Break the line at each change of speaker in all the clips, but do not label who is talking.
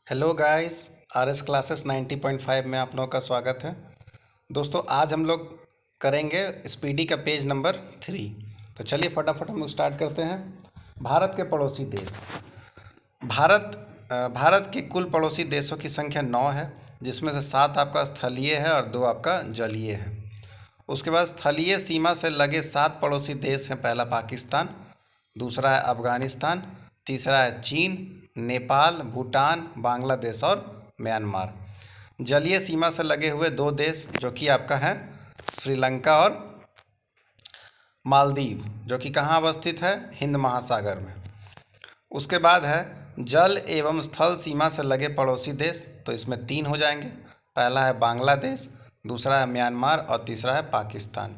Hello guys. RS classes 90.5 में आप लोगों का स्वागत है। दोस्तों आज हम लोग करेंगे स्पीडी का पेज नंबर 3। तो चलिए फटाफट हम लोग स्टार्ट करते हैं। भारत के पड़ोसी देश। भारत के कुल पड़ोसी देशों की संख्या 9 है, जिसमें से 7 आपका स्थलीय है और 2 आपका जलीय है। उसके बाद स्थलीय सीमा से लगे 7 पड़ोसी देश हैं। पहला पाकिस्तान, दूसरा है अफगानिस्तान, तीसरा है चीन, नेपाल, भूटान, बांग्लादेश और म्यांमार। जलीय सीमा से लगे हुए 2 देश जो कि आपका है श्रीलंका और मालदीव, जो कि कहाँ अवस्थित है? हिंद महासागर में। उसके बाद है जल एवं स्थल सीमा से लगे पड़ोसी देश, तो इसमें 3 हो जाएंगे। पहला है बांग्लादेश, दूसरा है म्यांमार और तीसरा है पाकिस्तान।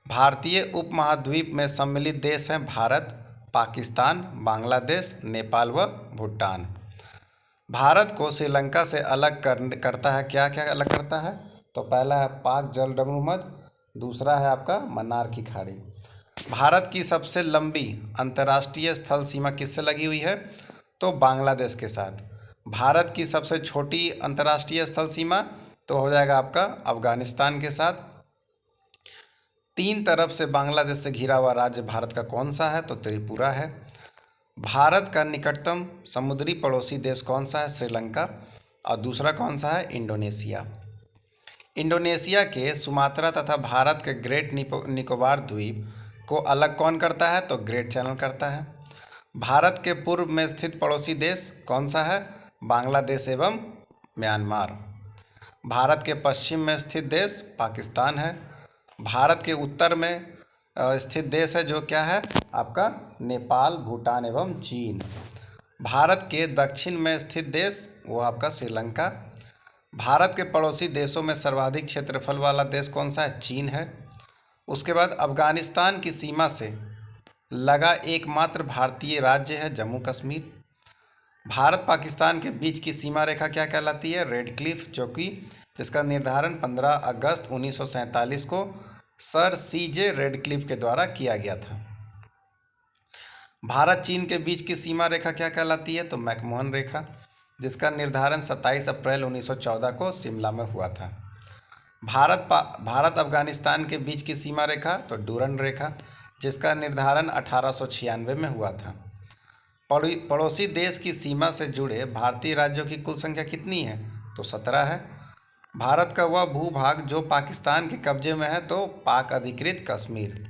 भारतीय उपमहाद्वीप में सम्मिलित देश हैं भारत, पाकिस्तान, बांग्लादेश, नेपाल व भूटान। भारत को श्रीलंका से अलग करता है, क्या क्या अलग करता है? तो पहला है पाक जलमग्न, दूसरा है आपका मन्नार की खाड़ी। भारत की सबसे लंबी अंतर्राष्ट्रीय स्थल सीमा किससे लगी हुई है? तो बांग्लादेश के साथ। भारत की सबसे छोटी अंतर्राष्ट्रीय स्थल सीमा तो हो जाएगा आपका अफगानिस्तान के साथ। 3 तरफ से बांग्लादेश से घिरा हुआ राज्य भारत का कौन सा है? तो त्रिपुरा है। भारत का निकटतम समुद्री पड़ोसी देश कौन सा है? श्रीलंका। और दूसरा कौन सा है? इंडोनेशिया। इंडोनेशिया के सुमात्रा तथा भारत के ग्रेट निकोबार द्वीप को अलग कौन करता है? तो ग्रेट चैनल करता है। भारत के पूर्व में स्थित पड़ोसी देश कौन सा है? बांग्लादेश एवं म्यांमार। भारत के पश्चिम में स्थित देश पाकिस्तान है। भारत के उत्तर में स्थित देश है जो क्या है आपका? नेपाल, भूटान एवं चीन। भारत के दक्षिण में स्थित देश वो आपका श्रीलंका। भारत के पड़ोसी देशों में सर्वाधिक क्षेत्रफल वाला देश कौन सा है? चीन है। उसके बाद अफगानिस्तान की सीमा से लगा एकमात्र भारतीय राज्य है जम्मू कश्मीर। भारत पाकिस्तान के बीच की सीमा रेखा क्या कहलाती है? रेड क्लिफ, जो कि जिसका निर्धारण 15 अगस्त 1947 को सर CJ रेडक्लिफ के द्वारा किया गया था। भारत चीन के बीच की सीमा रेखा क्या कहलाती है? तो मैकमोहन रेखा, जिसका निर्धारण 27 अप्रैल 1914 को शिमला में हुआ था। भारत अफगानिस्तान के बीच की सीमा रेखा तो डूरन रेखा, जिसका निर्धारण 1896 में हुआ था। पड़ोसी देश की सीमा से जुड़े भारतीय राज्यों की कुल संख्या कितनी है? तो 17 है। भारत का वह भूभाग जो पाकिस्तान के कब्जे में है तो पाक अधिकृत कश्मीर।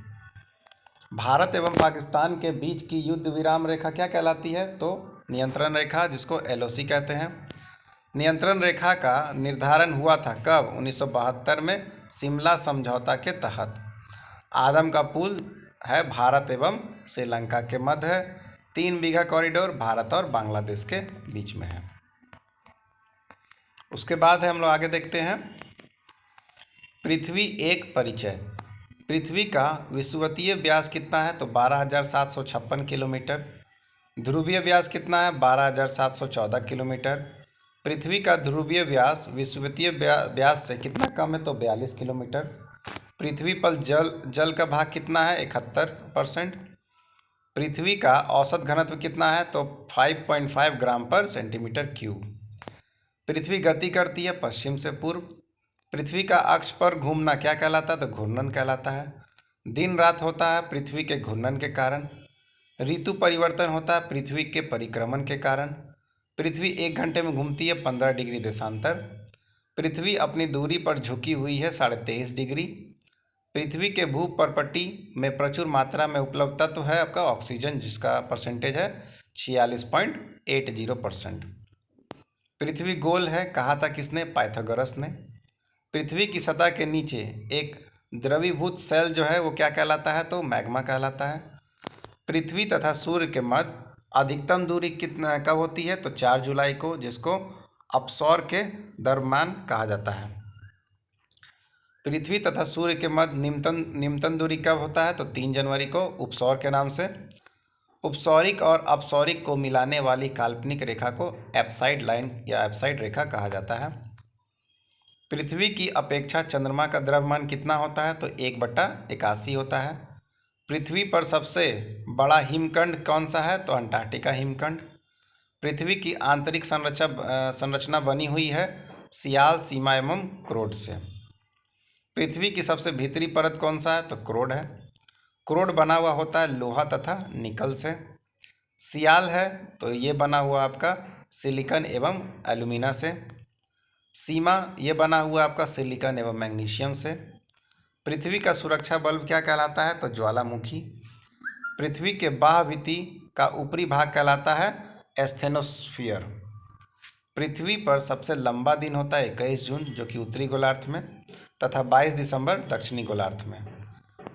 भारत एवं पाकिस्तान के बीच की युद्ध विराम रेखा क्या कहलाती है? तो नियंत्रण रेखा, जिसको LOC कहते हैं। नियंत्रण रेखा का निर्धारण हुआ था कब? 1972 में शिमला समझौता के तहत। आदम का पुल है भारत एवं श्रीलंका के मध्य है। 3 बीघा कॉरिडोर भारत और बांग्लादेश के बीच में है। उसके बाद है हम लोग आगे देखते हैं पृथ्वी एक परिचय। पृथ्वी का विषुवतीय व्यास कितना है? तो 12,756 किलोमीटर। ध्रुवीय व्यास कितना है? 12,714 किलोमीटर। पृथ्वी का ध्रुवीय व्यास विषुवतीय व्यास से कितना कम है? तो 42 किलोमीटर। पृथ्वी पर जल का भाग कितना है? 71%। पृथ्वी का औसत घनत्व कितना है? तो 5.5 ग्राम पर सेंटीमीटर क्यूब। पृथ्वी गति करती है पश्चिम से पूर्व। पृथ्वी का अक्ष पर घूमना क्या कहलाता है? तो घूर्णन कहलाता है। दिन रात होता है पृथ्वी के घूर्णन के कारण। ऋतु परिवर्तन होता है पृथ्वी के परिक्रमण के कारण। पृथ्वी 1 घंटे में घूमती है 15 डिग्री देशांतर। पृथ्वी अपनी दूरी पर झुकी हुई है 23.5 डिग्री। पृथ्वी के भूपर्पटी में प्रचुर मात्रा में उपलब्ध तत्व है आपका ऑक्सीजन, जिसका परसेंटेज है 46.80%। पृथ्वी गोल है, कहा था किसने? पाइथागोरस ने। पृथ्वी की सतह के नीचे एक द्रवीभूत सेल जो है वो क्या कहलाता है? तो मैग्मा कहलाता है। पृथ्वी तथा सूर्य के मध्य अधिकतम दूरी कितना कब होती है? तो 4 जुलाई को, जिसको अपसौर के दरम्यान कहा जाता है। पृथ्वी तथा सूर्य के मध्य निम्नतम दूरी कब होता है? तो 3 जनवरी को, उपसौर के नाम से। उपसौरिक और अपसौरिक को मिलाने वाली काल्पनिक रेखा को एप्साइड लाइन या एप्साइड रेखा कहा जाता है। पृथ्वी की अपेक्षा चंद्रमा का द्रव्यमान कितना होता है? तो 1/81 होता है। पृथ्वी पर सबसे बड़ा हिमखंड कौन सा है? तो अंटार्कटिका हिमखंड। पृथ्वी की आंतरिक संरचना बनी हुई है सियाल, सीमा एवं क्रोड से। पृथ्वी की सबसे भीतरी परत कौन सा है? तो क्रोड है। क्रोड बना हुआ होता है लोहा तथा निकल से। सियाल है तो ये बना हुआ आपका सिलिकॉन एवं एल्यूमिना से। सीमा ये बना हुआ आपका सिलिकॉन एवं मैग्नीशियम से। पृथ्वी का सुरक्षा बल्ब क्या कहलाता है? तो ज्वालामुखी। पृथ्वी के बाह्य भित्ति का ऊपरी भाग कहलाता है एस्थेनोस्फियर। पृथ्वी पर सबसे लंबा दिन होता है 21 जून जो कि उत्तरी गोलार्ध में, तथा 22 दिसंबर दक्षिणी गोलार्ध में।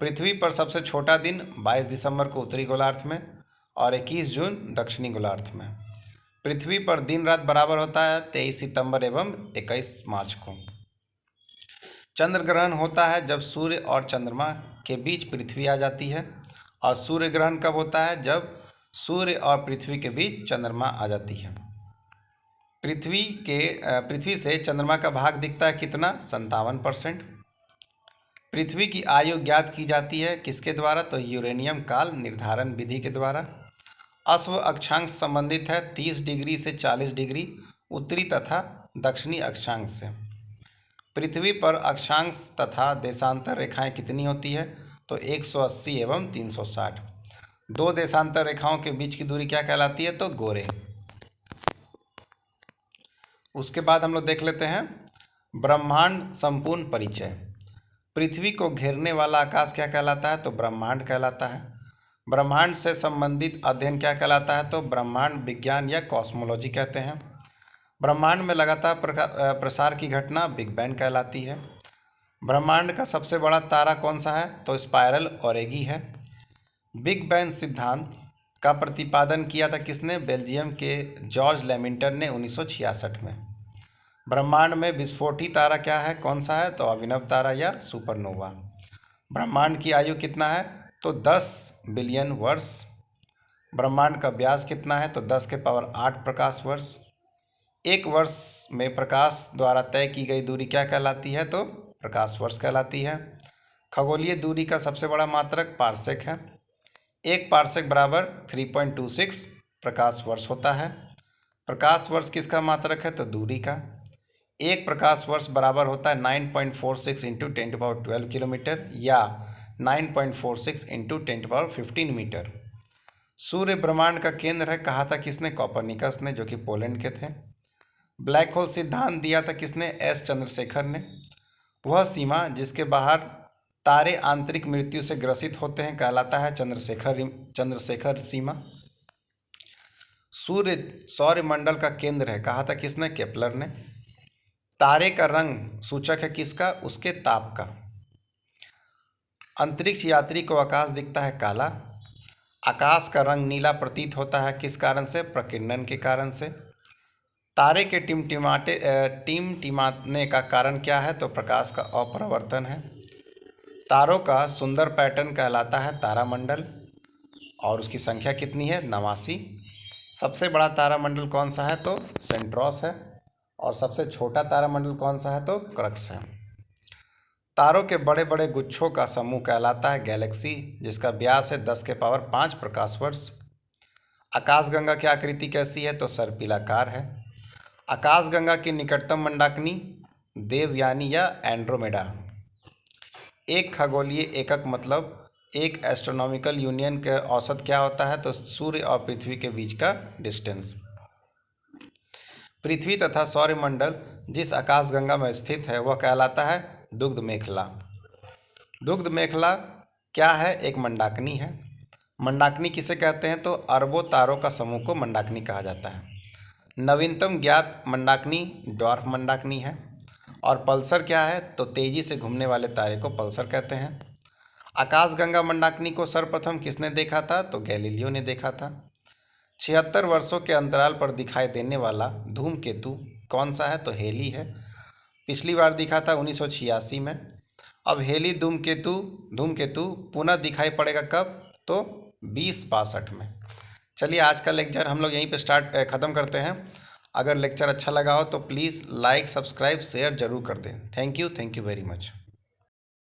पृथ्वी पर सबसे छोटा दिन 22 दिसंबर को उत्तरी गोलार्ध में और 21 जून दक्षिणी गोलार्ध में। पृथ्वी पर दिन रात बराबर होता है 23 सितंबर एवं 21 मार्च को। चंद्र ग्रहण होता है जब सूर्य और चंद्रमा के बीच पृथ्वी आ जाती है, और सूर्य ग्रहण कब होता है? जब सूर्य और पृथ्वी के बीच चंद्रमा आ जाती है। पृथ्वी से चंद्रमा का भाग दिखता है कितना? 57%। पृथ्वी की आयु ज्ञात की जाती है किसके द्वारा? तो यूरेनियम काल निर्धारण विधि के द्वारा। अश्व अक्षांश संबंधित है 30 डिग्री से 40 डिग्री उत्तरी तथा दक्षिणी अक्षांश से। पृथ्वी पर अक्षांश तथा देशांतर रेखाएं कितनी होती है? तो 180 एवं 360। दो देशांतर रेखाओं के बीच की दूरी क्या कहलाती है? तो गोरे। उसके बाद हम लोग देख लेते हैं ब्रह्मांड संपूर्ण परिचय। पृथ्वी को घेरने वाला आकाश क्या कहलाता है? तो ब्रह्मांड कहलाता है। ब्रह्मांड से संबंधित अध्ययन क्या कहलाता है? तो ब्रह्मांड विज्ञान या कॉस्मोलॉजी कहते हैं। ब्रह्मांड में लगातार प्रसार की घटना बिग बैंग कहलाती है। ब्रह्मांड का सबसे बड़ा तारा कौन सा है? तो स्पाइरल ओरेगी है। बिग बैंग सिद्धांत का प्रतिपादन किया था किसने? बेल्जियम के जॉर्ज लेमिंटर ने 1966 में। ब्रह्मांड में विस्फोटी तारा क्या है? कौन सा है? तो अभिनव तारा या सुपरनोवा। ब्रह्मांड की आयु कितना है? तो 10 बिलियन वर्ष। ब्रह्मांड का व्यास कितना है? तो 10 के पावर 8 प्रकाश वर्ष। एक वर्ष में प्रकाश द्वारा तय की गई दूरी क्या कहलाती है? तो प्रकाश वर्ष कहलाती है। खगोलीय दूरी का सबसे बड़ा मात्रक पार्सेक है। एक पार्सेक बराबर 3.26 प्रकाश वर्ष होता है। प्रकाश वर्ष किसका मात्रक है? तो दूरी का। एक प्रकाश वर्ष बराबर होता है 9.46 इंटू 10⁻12 किलोमीटर या 9.46 इंटू 10⁻15 मीटर। सूर्य ब्रह्मांड का केंद्र है, कहा था किसने? कोपरनिकस ने, जो कि पोलैंड के थे। ब्लैक होल सिद्धांत दिया था किसने? एस चंद्रशेखर ने। वह सीमा जिसके बाहर तारे आंतरिक मृत्यु से ग्रसित होते हैं कहलाता है चंद्रशेखर सीमा। सूर्य सौरमंडल का केंद्र है, कहा था किसने? केपलर ने। तारे का रंग सूचक है किसका? उसके ताप का। अंतरिक्ष यात्री को आकाश दिखता है काला। आकाश का रंग नीला प्रतीत होता है किस कारण से? प्रकीर्णन के कारण से। तारे के टिमटिमाने का कारण क्या है? तो प्रकाश का अपरावर्तन है। तारों का सुंदर पैटर्न कहलाता है तारामंडल, और उसकी संख्या कितनी है? 89। सबसे बड़ा तारामंडल कौन सा है? तो सेंट्रोस है। और सबसे छोटा तारामंडल कौन सा है? तो क्रक्स है। तारों के बड़े बड़े गुच्छों का समूह कहलाता है गैलेक्सी, जिसका व्यास है 10 के पावर 5 प्रकाश वर्ष। आकाशगंगा की आकृति कैसी है? तो सर्पिलाकार है। आकाशगंगा की निकटतम मंडाकिनी देवयानी या एंड्रोमेडा। एक खगोलीय एकक मतलब एक एस्ट्रोनॉमिकल यूनियन के औसत क्या होता है? तो सूर्य और पृथ्वी के बीच का डिस्टेंस। पृथ्वी तथा सौरमंडल जिस आकाशगंगा में स्थित है वह कहलाता है दुग्ध मेखला। दुग्ध मेखला क्या है? एक मंडाकिनी है। मंडाकिनी किसे कहते हैं? तो अरबों तारों का समूह को मंडाकिनी कहा जाता है। नवीनतम ज्ञात मंडाकिनी ड्वार्फ मंडाकिनी है। और पल्सर क्या है? तो तेजी से घूमने वाले तारे को पल्सर कहते हैं। आकाशगंगा मंडाकिनी को सर्वप्रथम किसने देखा था? तो गैलीलियो ने देखा था। 76 वर्षों के अंतराल पर दिखाई देने वाला धूमकेतु कौन सा है? तो हेली है। पिछली बार दिखा था 1986 में। अब हेली धूमकेतु पुनः दिखाई पड़ेगा कब? तो 2062 में। चलिए आज का लेक्चर हम लोग यहीं पे ख़त्म करते हैं। अगर लेक्चर अच्छा लगा हो तो प्लीज़ लाइक, सब्सक्राइब, शेयर जरूर कर दें। Thank you very much.